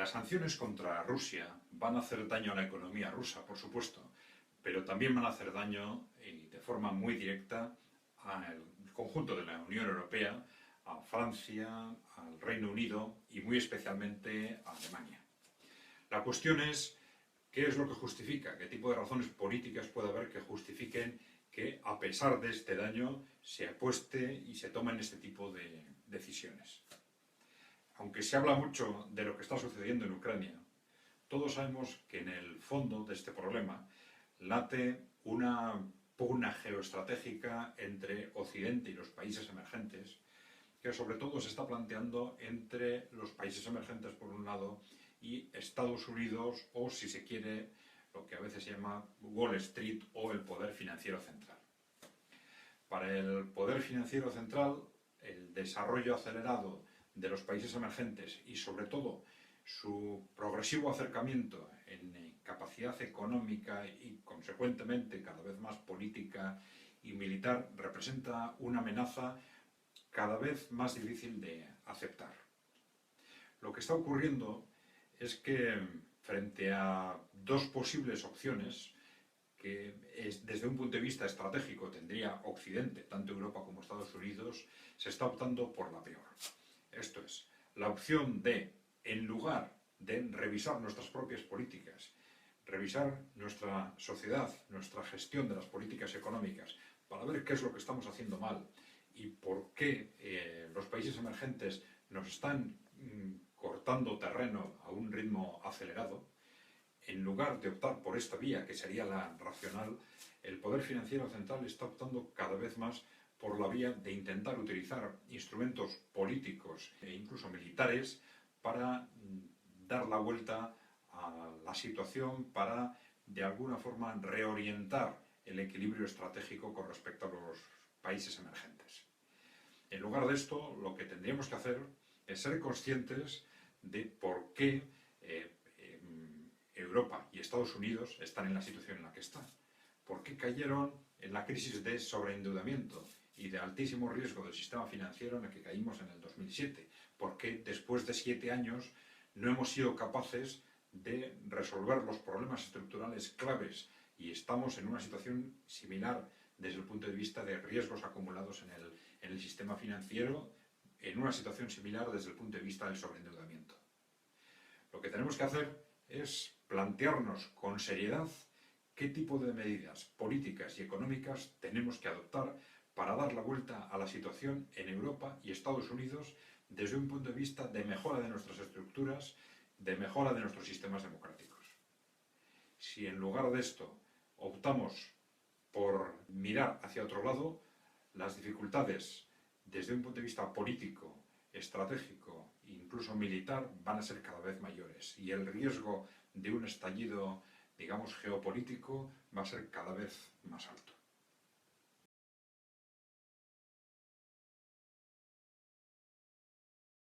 Las sanciones contra Rusia van a hacer daño a la economía rusa, por supuesto, pero también van a hacer daño de forma muy directa al conjunto de la Unión Europea, a Francia, al Reino Unido y muy especialmente a Alemania. La cuestión es, ¿qué es lo que justifica? ¿Qué tipo de razones políticas puede haber que justifiquen que, a pesar de este daño, se apueste y se tomen este tipo de decisiones? Aunque se habla mucho de lo que está sucediendo en Ucrania, todos sabemos que en el fondo de este problema late una pugna geoestratégica entre Occidente y los países emergentes, que sobre todo se está planteando entre los países emergentes por un lado y Estados Unidos, o si se quiere, lo que a veces se llama Wall Street o el poder financiero central. Para el poder financiero central, el desarrollo acelerado de los países emergentes y sobre todo su progresivo acercamiento en capacidad económica y consecuentemente cada vez más política y militar representa una amenaza cada vez más difícil de aceptar. Lo que está ocurriendo es que frente a dos posibles opciones que desde un punto de vista estratégico tendría Occidente, tanto Europa como Estados Unidos, se está optando por la peor. Esto es, la opción de, en lugar de revisar nuestras propias políticas, revisar nuestra sociedad, nuestra gestión de las políticas económicas, para ver qué es lo que estamos haciendo mal y por qué los países emergentes nos están cortando terreno a un ritmo acelerado, en lugar de optar por esta vía, que sería la racional, el poder financiero central está optando cada vez más por la vía de intentar utilizar instrumentos políticos e incluso militares para dar la vuelta a la situación, para de alguna forma reorientar el equilibrio estratégico con respecto a los países emergentes. En lugar de esto, lo que tendríamos que hacer es ser conscientes de por qué Europa y Estados Unidos están en la situación en la que están. ¿Por qué cayeron en la crisis de sobreendeudamiento y de altísimo riesgo del sistema financiero en el que caímos en el 2007? ¿Por qué después de 7 años no hemos sido capaces de resolver los problemas estructurales claves y estamos en una situación similar desde el punto de vista de riesgos acumulados en el sistema financiero, en una situación similar desde el punto de vista del sobreendeudamiento? Lo que tenemos que hacer es plantearnos con seriedad qué tipo de medidas políticas y económicas tenemos que adoptar para dar la vuelta a la situación en Europa y Estados Unidos desde un punto de vista de mejora de nuestras estructuras, de mejora de nuestros sistemas democráticos. Si en lugar de esto optamos por mirar hacia otro lado, las dificultades desde un punto de vista político, estratégico e incluso militar van a ser cada vez mayores y el riesgo de un estallido, digamos, geopolítico va a ser cada vez más alto.